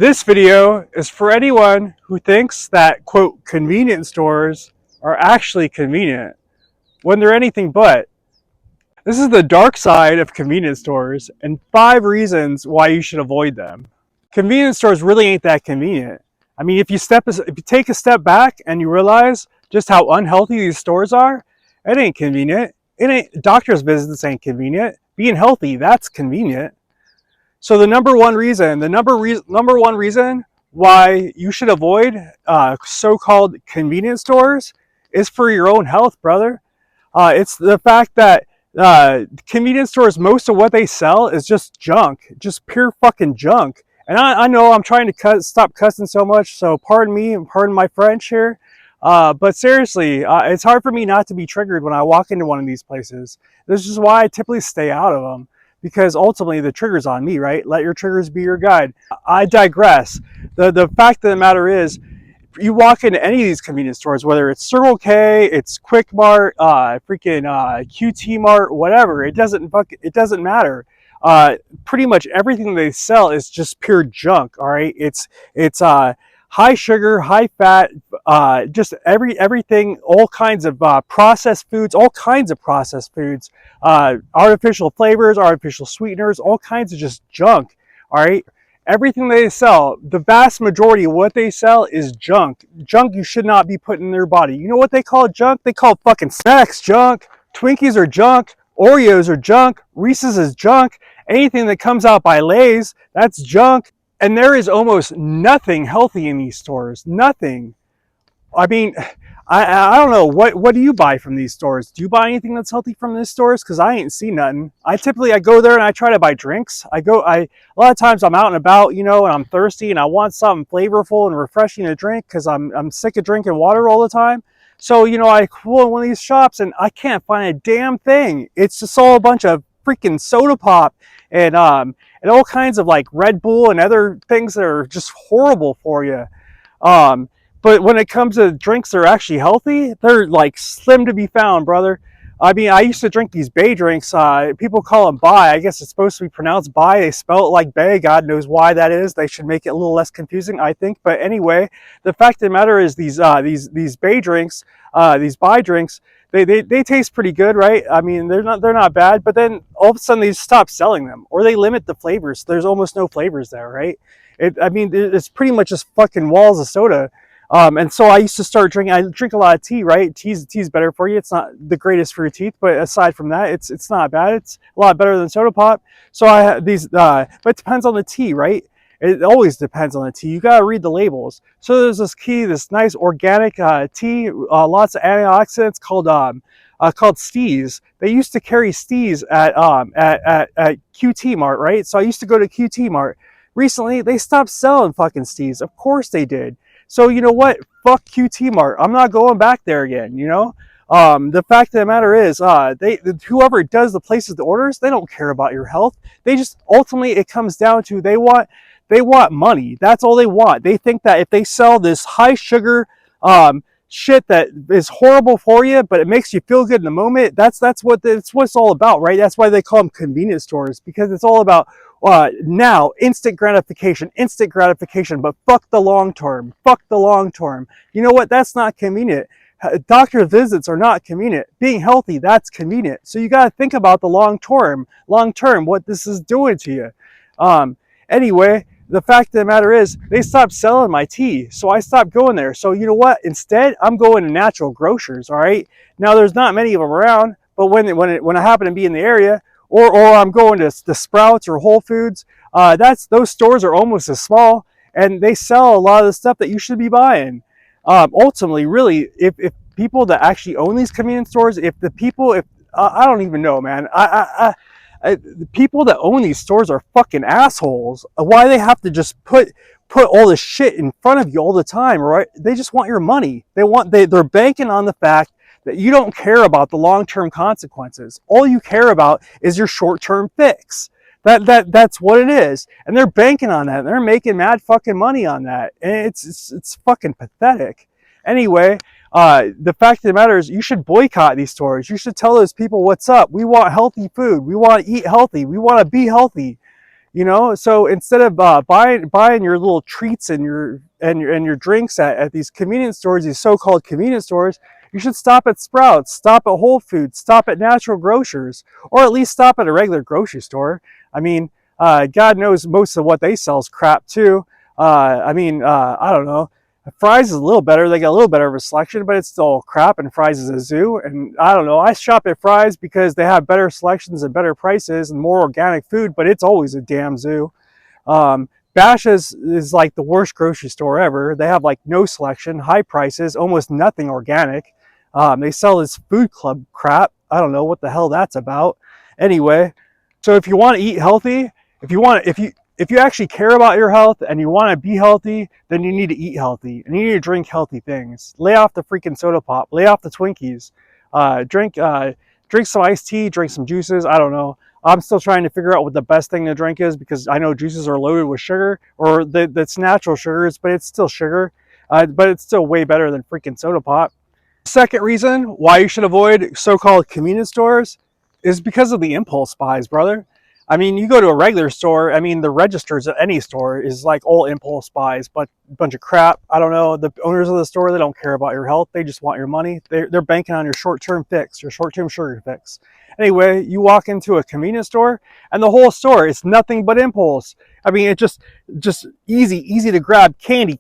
This video is for anyone who thinks that, quote, convenience stores are actually convenient when they're anything but. This is the dark side of convenience stores and 5 reasons why you should avoid them. Convenience stores really ain't that convenient. I mean, if you take a step back and you realize just how unhealthy these stores are, it ain't convenient. It ain't doctor's visits ain't convenient. Being healthy, that's convenient. So the number one reason, number one reason why you should avoid so-called convenience stores is for your own health, brother. It's the fact that convenience stores, most of what they sell is just junk, just pure fucking junk. And I know I'm trying to stop cussing so much, so pardon me and pardon my French here. But seriously, it's hard for me not to be triggered when I walk into one of these places. This is why I typically stay out of them, because ultimately the trigger's on me, right? Let your triggers be your guide. I digress. The fact of the matter is, you walk into any of these convenience stores, whether it's Circle K, it's Quick Mart, freaking QT Mart, whatever, it doesn't matter. Pretty much everything they sell is just pure junk. All right, it's high sugar, high fat, just everything, all kinds of processed foods, artificial flavors, artificial sweeteners, all kinds of just junk. All right. Everything they sell, the vast majority of what they sell is junk. Junk you should not be putting in their body. You know what they call junk? They call fucking snacks junk. Twinkies are junk. Oreos are junk. Reese's is junk. Anything that comes out by Lay's, that's junk. And there is almost nothing healthy in these stores. Nothing. I mean, I don't know, what do you buy from these stores? Do you buy anything that's healthy from these stores? Because I ain't seen nothing. I go there and I try to buy drinks. A lot of times I'm out and about, and I'm thirsty and I want something flavorful and refreshing to drink because I'm sick of drinking water all the time. So, I pull in one of these shops and I can't find a damn thing. It's just all a bunch of freaking soda pop and all kinds of like Red Bull and other things that are just horrible for you. But when it comes to drinks that are actually healthy, they're like slim to be found, brother. I mean, I used to drink these Bay drinks. People call them Bai. I guess it's supposed to be pronounced Bai. They spell it like Bay. God knows why that is. They should make it a little less confusing, I think. But anyway, the fact of the matter is these Bay drinks, these Bai drinks, they taste pretty good, right? I mean, they're not bad. But then all of a sudden they stop selling them, or they limit the flavors. There's almost no flavors there, right? It's pretty much just fucking walls of soda. And so I used to start drinking. I drink a lot of tea, right? Tea's better for you. It's not the greatest for your teeth, but aside from that, it's not bad. It's a lot better than soda pop. So I have these, but it depends on the tea, right? It always depends on the tea. You gotta read the labels. So there's this nice organic tea, lots of antioxidants called Steez. They used to carry Steez at QT Mart, right? So I used to go to QT Mart. Recently, they stopped selling fucking Steez. Of course they did. So you know what? Fuck QT Mart. I'm not going back there again. The fact of the matter is, whoever does the places the orders, they don't care about your health. They just ultimately it comes down to they want money. That's all they want. They think that if they sell this high sugar shit that is horrible for you, but it makes you feel good in the moment, that's what it's all about, right? That's why they call them convenience stores, because it's all about now instant gratification, but fuck the long term. You know what? That's not convenient. Doctor visits are not convenient. Being healthy, that's convenient. So you got to think about the long term, what this is doing to you. Anyway, the fact of the matter is they stopped selling my tea, so I stopped going there. So you know what? Instead, I'm going to Natural Grocers. All right. Now there's not many of them around, but when I happen to be in the area, or I'm going to the Sprouts or Whole Foods, those stores are almost as small, and they sell a lot of the stuff that you should be buying. Ultimately, really, if people that actually own these convenience stores, if I don't even know, man. The people that own these stores are fucking assholes. Why they have to just put all this shit in front of you all the time, right? They just want your money. They're banking on the fact that you don't care about the long-term consequences. All you care about is your short-term fix. That's what it is. And they're banking on that. They're making mad fucking money on that. And it's fucking pathetic. Anyway, the fact of the matter is you should boycott these stores. You should tell those people what's up. We want healthy food. We want to eat healthy. We want to be healthy. You know, so instead of buying your little treats and your drinks at these convenience stores, these so-called convenience stores, you should stop at Sprouts, stop at Whole Foods, stop at Natural Grocers, or at least stop at a regular grocery store. I mean, God knows most of what they sell is crap too. I don't know. Fry's is a little better. They got a little better of a selection, but it's still crap, and Fry's is a zoo. And I don't know. I shop at Fry's because they have better selections and better prices and more organic food, but it's always a damn zoo. Bash is like the worst grocery store ever. They have like no selection, high prices, almost nothing organic. They sell this food club crap. I don't know what the hell that's about. Anyway, so if you want to eat healthy, if you actually care about your health and you want to be healthy, then you need to eat healthy and you need to drink healthy things. Lay off the freaking soda pop. Lay off the Twinkies. Drink some iced tea. Drink some juices. I don't know. I'm still trying to figure out what the best thing to drink is because I know juices are loaded with sugar, or that's natural sugars, but it's still sugar. But it's still way better than freaking soda pop. Second reason why you should avoid so-called convenience stores is because of the impulse buys, brother. I mean, you go to a regular store, I mean, the registers at any store is like all impulse buys, but a bunch of crap. I don't know. The owners of the store, they don't care about your health. They just want your money. They're banking on your short-term fix, your short-term sugar fix. Anyway, you walk into a convenience store and the whole store is nothing but impulse. I mean, it's just easy to grab candy.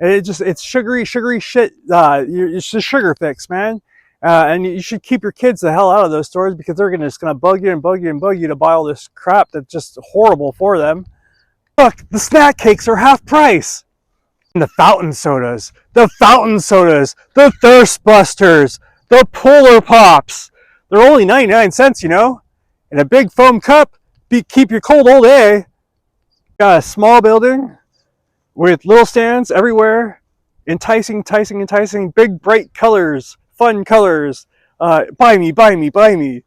And it's sugary shit. It's just sugar fix, man. And you should keep your kids the hell out of those stores because they're just gonna bug you to buy all this crap that's just horrible for them. Look, the snack cakes are half price. And the fountain sodas, the Thirst Busters, the Polar Pops. They're only 99 cents, you know. In a big foam cup, keep you cold all day. Got a small building with little stands everywhere. Enticing, big bright colors. Fun colors. Buy me.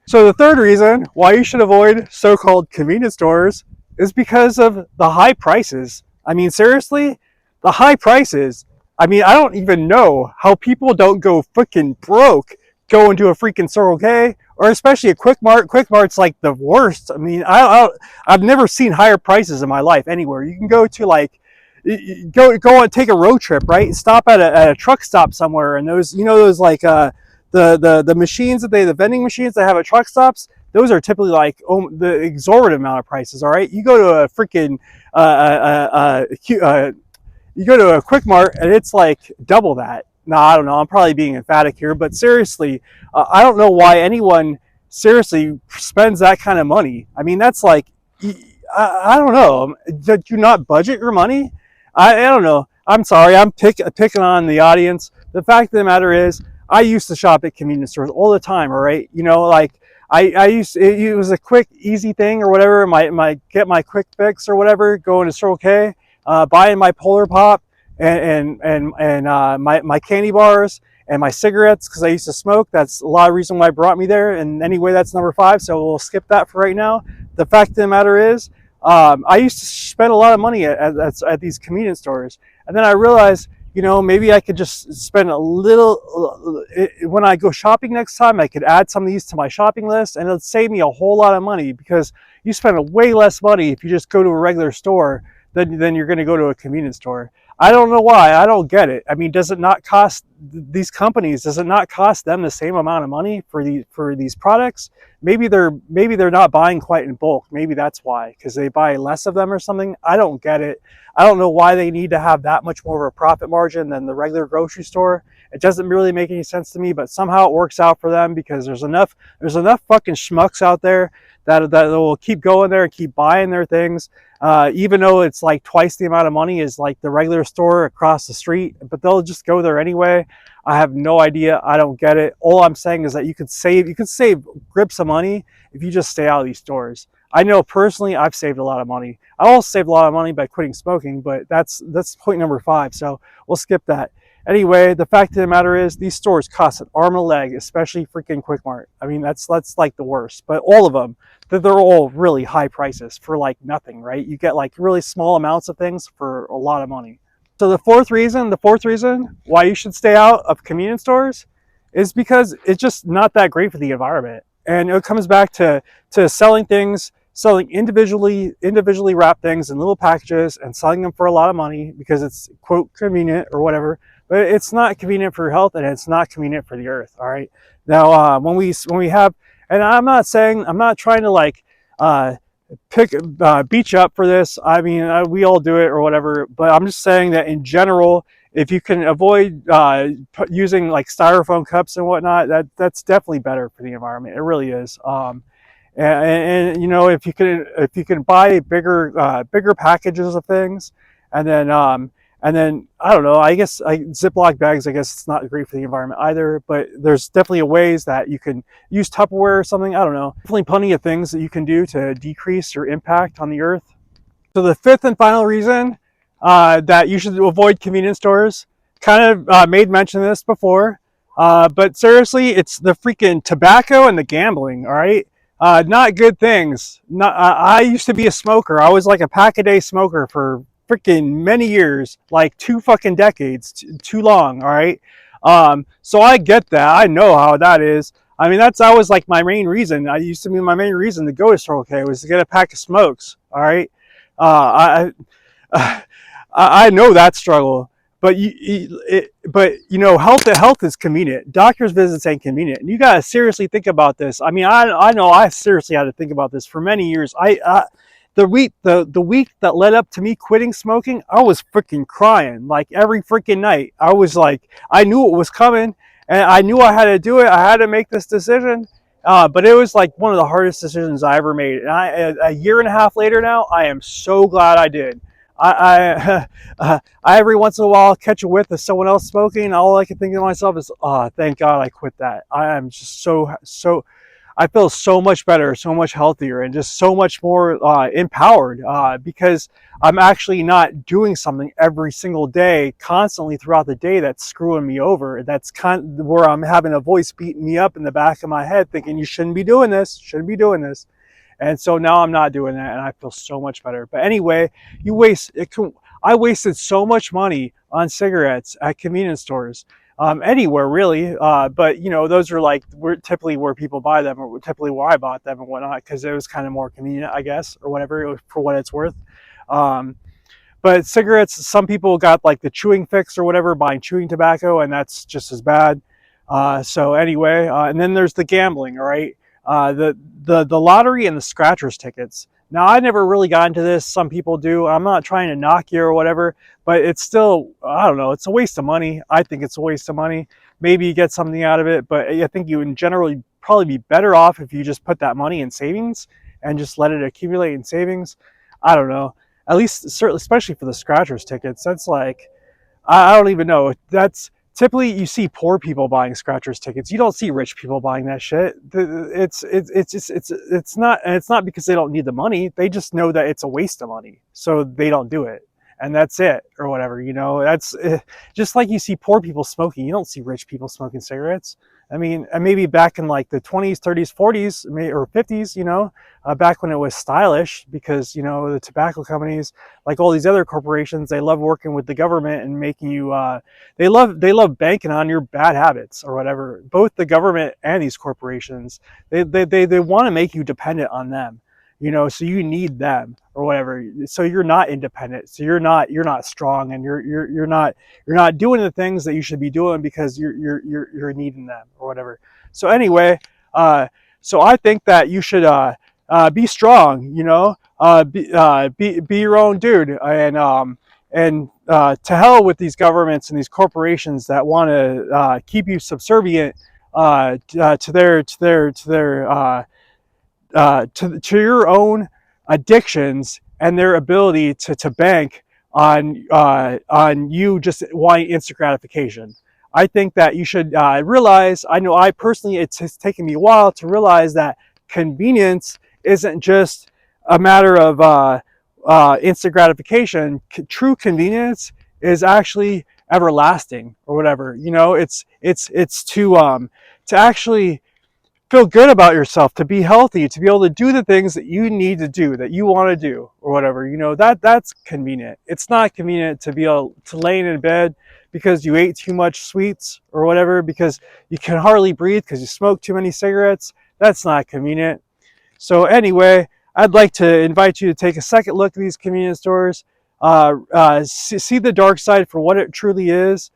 So the third reason why you should avoid so-called convenience stores is because of the high prices. I mean, seriously, the high prices. I mean, I don't even know how people don't go freaking broke going to a freaking Circle K or especially a Quick Mart. Quick Mart's like the worst. I mean, I've never seen higher prices in my life anywhere. You can go to like go and take a road trip, right? Stop at a truck stop somewhere, and those, you know, those like the machines the vending machines that have at truck stops, those are typically like the exorbitant amount of prices. All right, you go to a freaking you go to a Quick Mart and it's like double that. No, I don't know. I'm probably being emphatic here, but seriously, I don't know why anyone seriously spends that kind of money. I mean, that's like, I don't know. Did you not budget your money? I don't know. I'm sorry. I'm picking on the audience. The fact of the matter is, I used to shop at convenience stores all the time. All right, you know, like I used it was a quick, easy thing or whatever. Get my quick fix or whatever. Going to Circle K, buying my Polar Pop and my candy bars and my cigarettes because I used to smoke. That's a lot of reason why it brought me there. And anyway, that's number 5. So we'll skip that for right now. The fact of the matter is, I used to spend a lot of money at these convenience stores, and then I realized, you know, maybe I could just spend a little, when I go shopping next time, I could add some of these to my shopping list, and it'll save me a whole lot of money because you spend way less money if you just go to a regular store than you're going to go to a convenience store. I don't know why. I don't get it. I mean, does it not cost these companies? Does it not cost them the same amount of money for these products? Maybe they're not buying quite in bulk. Maybe that's why, because they buy less of them or something. I don't get it. I don't know why they need to have that much more of a profit margin than the regular grocery store. It doesn't really make any sense to me, but somehow it works out for them because there's enough fucking schmucks out there that will keep going there and keep buying their things. Even though it's like twice the amount of money as like the regular store across the street, but they'll just go there anyway. I have no idea. I don't get it. All I'm saying is that you could save grips of money if you just stay out of these stores. I know personally I've saved a lot of money. I also saved a lot of money by quitting smoking, but that's point number 5. So we'll skip that. Anyway, the fact of the matter is these stores cost an arm and a leg, especially freaking Quick Mart. I mean, that's like the worst, but all of them, they're all really high prices for like nothing, right? You get like really small amounts of things for a lot of money. So the fourth reason why you should stay out of convenience stores is because it's just not that great for the environment. And it comes back to selling things selling individually wrapped things in little packages and selling them for a lot of money because it's quote convenient or whatever. But it's not convenient for your health, and it's not convenient for the earth. All right. Now, when we have, and I'm not trying to like beat you up for this. I mean, we all do it or whatever. But I'm just saying that in general, if you can avoid using like styrofoam cups and whatnot, that's definitely better for the environment. It really is. And you know, if you can buy bigger packages of things, and then I don't know. I guess Ziploc bags. I guess it's not great for the environment either. But there's definitely ways that you can use Tupperware or something. I don't know. Definitely plenty of things that you can do to decrease your impact on the earth. So the fifth and final reason that you should avoid convenience stores, kind of made mention of this before, but seriously, it's the freaking tobacco and the gambling. All right. Not good things. I used to be a smoker. I was like a pack-a-day smoker for freaking many years, like 2 fucking decades, too long. All right. So I get that. I know how that is. I mean, that was like my main reason. I used to be my main reason to go to Circle K was to get a pack of smokes. All right. I know that struggle. But you know, health is convenient. Doctor's visits ain't convenient, and you gotta seriously think about this. I mean, I know I seriously had to think about this for many years. The week that led up to me quitting smoking, I was freaking crying like every freaking night. I was like, I knew it was coming, and I knew I had to do it. I had to make this decision. But it was like one of the hardest decisions I ever made. And a year and a half later now, I am so glad I did. I every once in a while catch a whiff of someone else smoking. All I can think to myself is, "Oh, thank God I quit that." I am just so. I feel so much better, so much healthier, and just so much more empowered because I'm actually not doing something every single day, constantly throughout the day that's screwing me over. That's kind of where I'm having a voice beating me up in the back of my head, thinking you shouldn't be doing this, shouldn't be doing this. And so now I'm not doing that, and I feel so much better. But anyway, I wasted so much money on cigarettes at convenience stores, anywhere really. But you know, those are like typically where people buy them, or typically where I bought them and whatnot, because it was kind of more convenient, I guess, or whatever, for what it's worth. But cigarettes, some people got like the chewing fix or whatever, buying chewing tobacco, and that's just as bad. So anyway, and then there's the gambling, all right? The lottery and the scratchers tickets. Now, I never really got into this. Some people do. I'm not trying to knock you or whatever, but it's still, I don't know, it's a waste of money. I think it's a waste of money. Maybe you get something out of it, but I think you in general you'd probably be better off if you just put that money in savings and just let it accumulate in savings. I don't know. At least, certainly, especially for the scratchers tickets, that's like, I don't even know. That's typically you see poor people buying scratchers tickets. You don't see rich people buying that shit. It's not, and it's not because they don't need the money. They just know that it's a waste of money, so they don't do it, and that's it, or whatever. You know, that's just like you see poor people smoking. You don't see rich people smoking cigarettes. I mean, and maybe back in like the 20s, 30s, 40s, or 50s, you know, back when it was stylish, because, you know, the tobacco companies, like all these other corporations, they love working with the government and making you, they love banking on your bad habits or whatever. Both the government and these corporations, they want to make you dependent on them, you know, so you need them or whatever. So you're not independent. So you're not strong, and you're not doing the things that you should be doing because you're needing them or whatever. So anyway, so I think that you should be strong, you know, be your own dude, and to hell with these governments and these corporations that want to keep you subservient to your own addictions and their ability to bank on you just wanting instant gratification. I think that you should realize, I know I personally, it's taken me a while to realize that convenience isn't just a matter of instant gratification. True convenience is actually everlasting or whatever. You know, it's to actually feel good about yourself, to be healthy, to be able to do the things that you need to do, that you want to do or whatever. You know, that's convenient. It's not convenient to be able to lay in bed because you ate too much sweets or whatever, because you can hardly breathe because you smoked too many cigarettes. That's not convenient. So anyway, I'd like to invite you to take a second look at these convenience stores, see the dark side for what it truly is,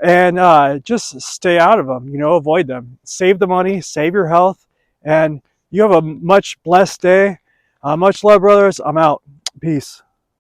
and just stay out of them. You know, avoid them. Save the money, save your health, and you have a much blessed day. Much love, brothers. I'm out. Peace.